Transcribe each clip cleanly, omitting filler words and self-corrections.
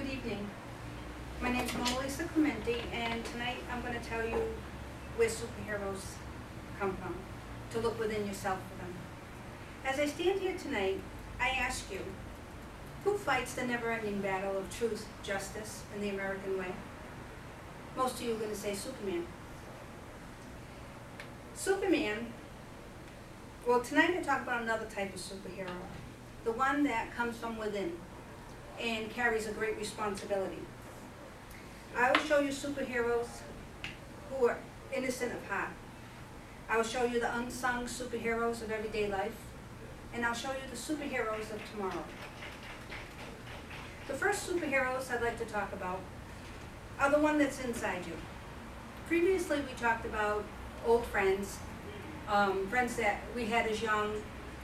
evening. My name is Monalisa and tonight I'm going to tell you where superheroes come from, to look within yourself for them. As I stand here tonight, I ask you, who fights the never-ending battle of truth, justice, and the American way? Most of you are going to say Superman. Superman, well, tonight I talk about another type of superhero, the one that comes from within and carries a great responsibility. I will show you superheroes who are innocent of heart. I will show you the unsung superheroes of everyday life, and I'll show you the superheroes of tomorrow. The first superheroes I'd like to talk about are the one that's inside you. Previously we talked about old friends, friends that we had as young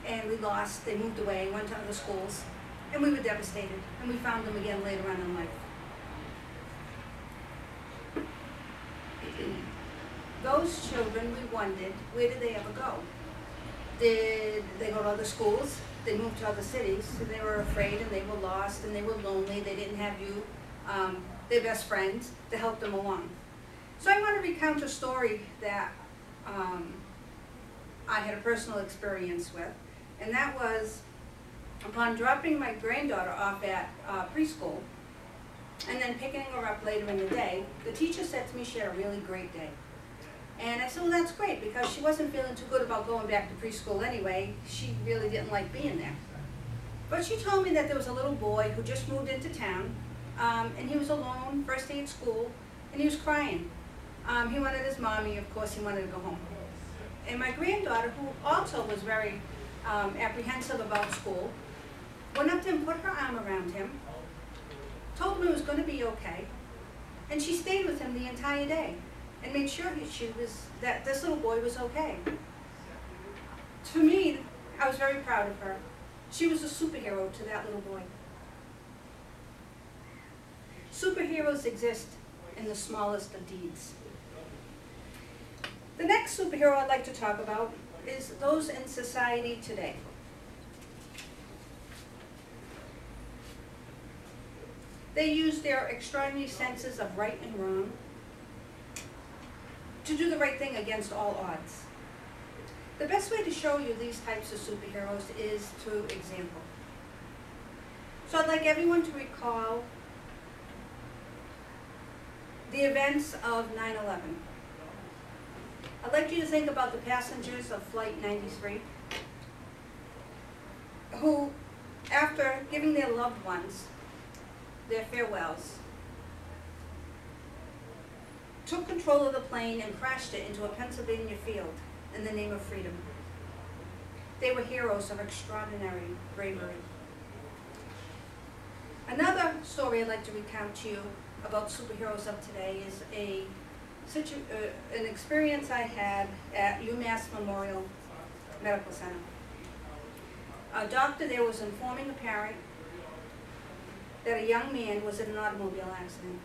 and we lost, they moved away, went to other schools, and we were devastated, and we found them again later on in life. Those children, we wondered, where did they ever go? Did they go to other schools? They moved to other cities, so they were afraid and they were lost and they were lonely. They didn't have you, their best friends, to help them along. So I want to recount a story that I had a personal experience with, and that was upon dropping my granddaughter off at preschool and then picking her up later in the day. The teacher said to me she had a really great day. And I said, well, that's great, because she wasn't feeling too good about going back to preschool anyway. She really didn't like being there. But she told me that there was a little boy who just moved into town, and he was alone, first day at school, and he was crying. He wanted his mommy, of course, he wanted to go home. And my granddaughter, who also was very apprehensive about school, went up to him, put her arm around him, told him it was going to be okay, and she stayed with him the entire day and made sure that this little boy was okay. To me, I was very proud of her. She was a superhero to that little boy. Superheroes exist in the smallest of deeds. The next superhero I'd like to talk about is those in society today. They use their extraordinary senses of right and wrong to do the right thing against all odds. The best way to show you these types of superheroes is through example. So I'd like everyone to recall the events of 9/11. I'd like you to think about the passengers of Flight 93 who, after giving their loved ones their farewells, took control of the plane and crashed it into a Pennsylvania field in the name of freedom. They were heroes of extraordinary bravery. Another story I'd like to recount to you about superheroes of today is an experience I had at UMass Memorial Medical Center. A doctor there was informing a parent that a young man was in an automobile accident.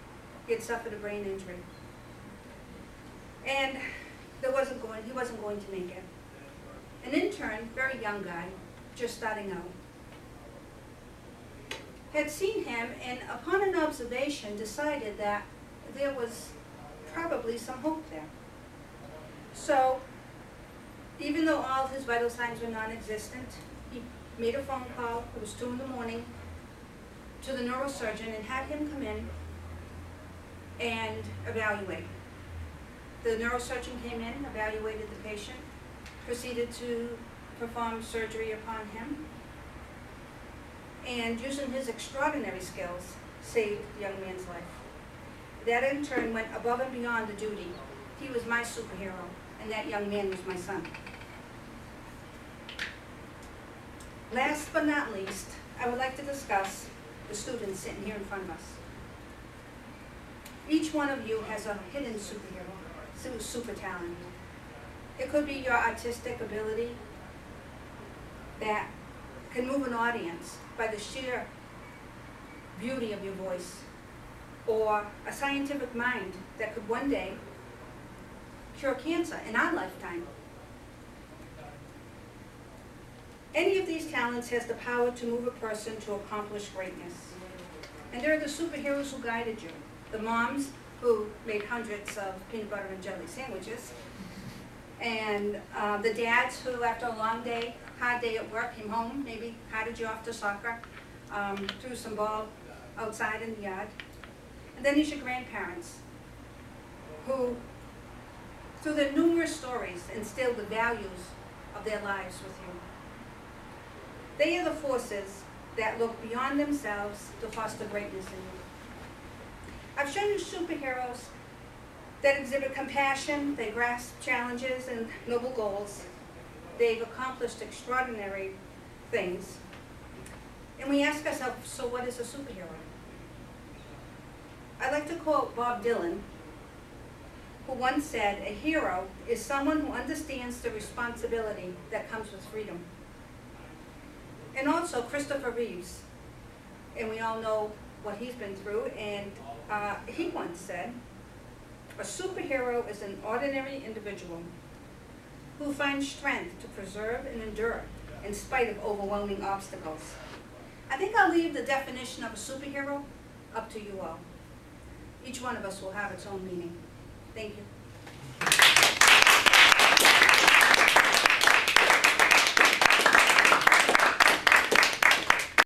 He had suffered a brain injury. And he wasn't going to make it. An intern, very young guy, just starting out, had seen him and upon an observation decided that there was probably some hope there. So, even though all his vital signs were non-existent, he made a phone call, it was 2 in the morning, to the neurosurgeon and had him come in and evaluate. The neurosurgeon came in, evaluated the patient, proceeded to perform surgery upon him, and using his extraordinary skills, saved the young man's life. That in turn went above and beyond the duty. He was my superhero, and that young man was my son. Last but not least, I would like to discuss the students sitting here in front of us. Each one of you has a hidden superhero, super talent. It could be your artistic ability that can move an audience by the sheer beauty of your voice, or a scientific mind that could one day cure cancer in our lifetime. Any of these talents has the power to move a person to accomplish greatness. And there are the superheroes who guided you. The moms who made hundreds of peanut butter and jelly sandwiches. And the dads who, after a long day, hard day at work, came home, maybe carted you off to soccer, threw some ball outside in the yard. And then there's your grandparents who, through their numerous stories, instilled the values of their lives with you. They are the forces that look beyond themselves to foster greatness in you. I've shown you superheroes that exhibit compassion, they grasp challenges and noble goals. They've accomplished extraordinary things. And we ask ourselves, so what is a superhero? I like to quote Bob Dylan, who once said, a hero is someone who understands the responsibility that comes with freedom. And also Christopher Reeves, and we all know what he's been through, and he once said, a superhero is an ordinary individual who finds strength to preserve and endure in spite of overwhelming obstacles. I think I'll leave the definition of a superhero up to you all. Each one of us will have its own meaning. Thank you.